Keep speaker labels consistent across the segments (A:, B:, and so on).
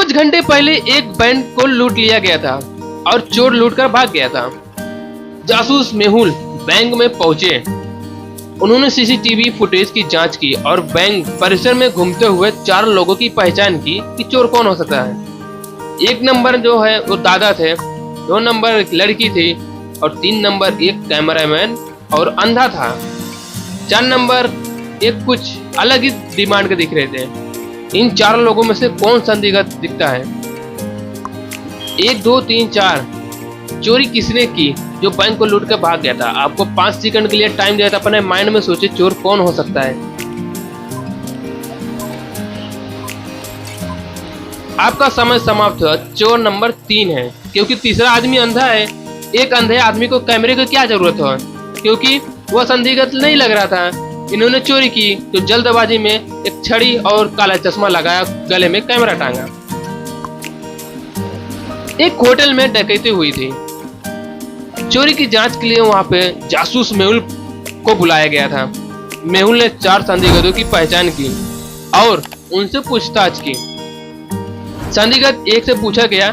A: कुछ घंटे पहले एक बैंक को लूट लिया गया था और चोर लूटकर भाग गया था। जासूस मेहुल बैंक में पहुंचे। उन्होंने सीसीटीवी फुटेज की जांच की और बैंक परिसर में घूमते हुए 4 लोगों की पहचान की कि चोर कौन हो सकता है। 1 नंबर जो है वो दादा थे, 2 नंबर एक लड़की थी और 3 नंबर एक कैमरामैन और अंधा था। 4 नंबर एक कुछ अलग ही डिमांड के दिख रहे थे। इन 4 लोगों में से कौन संदिग्ध दिखता है? 1 2 3 4 चोरी किसने की जो बैंक को लूट कर भाग गया था? आपको 5 सेकंड के लिए टाइम दिया था, अपने माइंड में सोचे चोर कौन हो सकता है। आपका समय समाप्त हुआ। चोर नंबर 3 है, क्योंकि तीसरा आदमी अंधा है। एक अंधे आदमी को कैमरे की क्या जरूरत है, क्योंकि वह संदिग्ध नहीं लग रहा था। इन्होंने चोरी की तो जल्दबाजी में एक छड़ी और काला चश्मा लगाया, गले में कैमरा टांगा। एक होटल में डकैती हुई थी। चोरी की जांच के लिए वहां पे जासूस मेहुल को बुलाया गया था। मेहुल ने 4 संदिग्धों की पहचान की और उनसे पूछताछ की। संदिग्ध 1 से पूछा गया,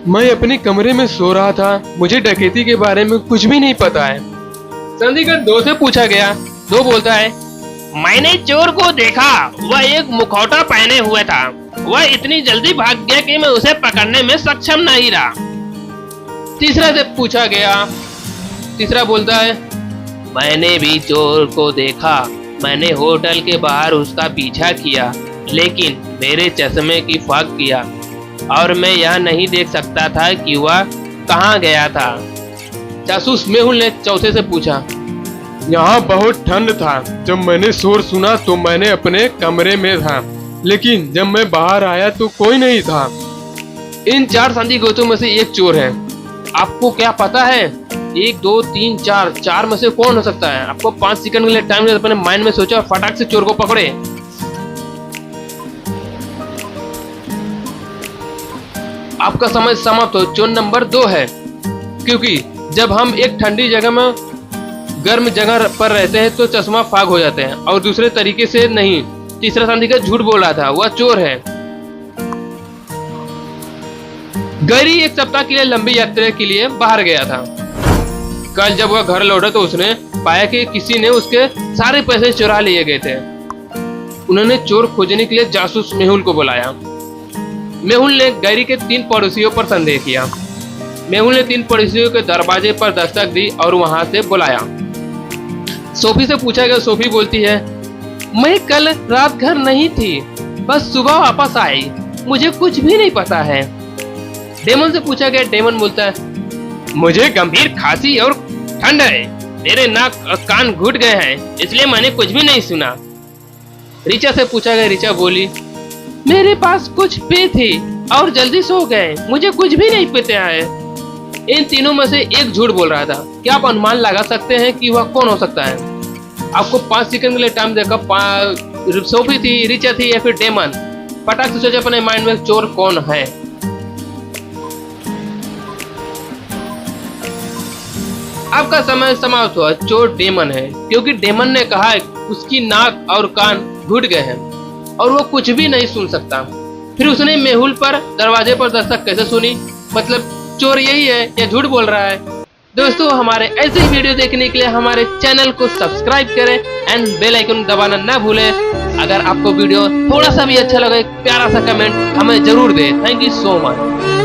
A: मैं अपने कमरे में सो रहा था, मुझे डकैती के बारे में कुछ भी नहीं पता है। संदिग्ध 2 से पूछा गया। 2 बोलता है, मैंने चोर को देखा, वह एक मुखौटा पहने हुए था। वह इतनी जल्दी भाग गया कि मैं उसे पकड़ने में सक्षम नहीं रहा। तीसरा से पूछा गया। तीसरा बोलता है, मैंने भी चोर को देखा, मैंने होटल के बाहर उसका पीछा किया, लेकिन मेरे चश्मे की फाक किया और मैं यह नहीं देख सकता था कि वह कहाँ गया था। जासूस मेहुल ने चौथे से पूछा, यहाँ बहुत ठंड था। जब मैंने शोर सुना तो मैंने अपने कमरे में था, लेकिन जब मैं बाहर आया तो कोई नहीं था। इन 4 संदिग्धों में से एक चोर है। आपको क्या पता है? 1 2 3 4 4 में से कौन हो सकता है? आपको 5 सेकंड के लिए टाइम दिया, अपने माइंड में सोचा और फटाक से चोर को पकड़े। आपका समय समाप्त हो। चोर नंबर 2 है, क्योंकि जब हम एक ठंडी जगह में गर्म जगह पर रहते हैं तो चश्मा फाग हो जाते हैं और दूसरे तरीके से नहीं। तीसरा संदिग्ध झूठ बोल रहा था, वह चोर है। गैरी 1 सप्ताह के लिए लंबी यात्रा के लिए बाहर गया था। कल जब वह घर लौटा तो उसने पाया कि किसी ने उसके सारे पैसे चुरा लिए गए थे। उन्होंने चोर खोजने के लिए जासूस मेहुल को बुलाया। मेहुल ने गैरी के 3 पड़ोसियों पर संदेह किया। मेहुल ने 3 पड़ोसियों के दरवाजे पर दस्तक दी और वहां से बुलाया। सोफी से पूछा गया। सोफी बोलती है, मैं कल रात घर नहीं थी, बस सुबह वापस आई, मुझे कुछ भी नहीं पता है। डेमन से पूछा गया। डेमन बोलता है, मुझे गंभीर खांसी और ठंड है, मेरे नाक और कान घुट गए हैं, इसलिए मैंने कुछ भी नहीं सुना। रिचा से पूछा गया। रिचा बोली, मेरे पास कुछ पे थे और जल्दी सो गए, मुझे कुछ भी नहीं पता है। इन तीनों में से एक झूठ बोल रहा था। क्या आप अनुमान लगा सकते हैं कि वह कौन हो सकता है? आपको 5 सेकंड के लिए टाइम देगा। सोफी थी, रिचा थी या फिर डेमन? फटाक से सोचे अपने माइंड में चोर कौन है। आपका समय समाप्त हुआ। चोर डेमन है, क्योंकि डेमन ने कहा उसकी नाक और कान घुट गए हैं और वो कुछ भी नहीं सुन सकता। फिर उसने मेहुल पर दरवाजे पर दस्तक कैसे सुनी? मतलब चोर यही है या झूठ बोल रहा है? दोस्तों, हमारे ऐसे ही वीडियो देखने के लिए हमारे चैनल को सब्सक्राइब करें एंड बेल आइकन दबाना ना भूलें। अगर आपको वीडियो थोड़ा सा भी अच्छा लगे, प्यारा सा कमेंट हमें जरूर दें। Thank you so much.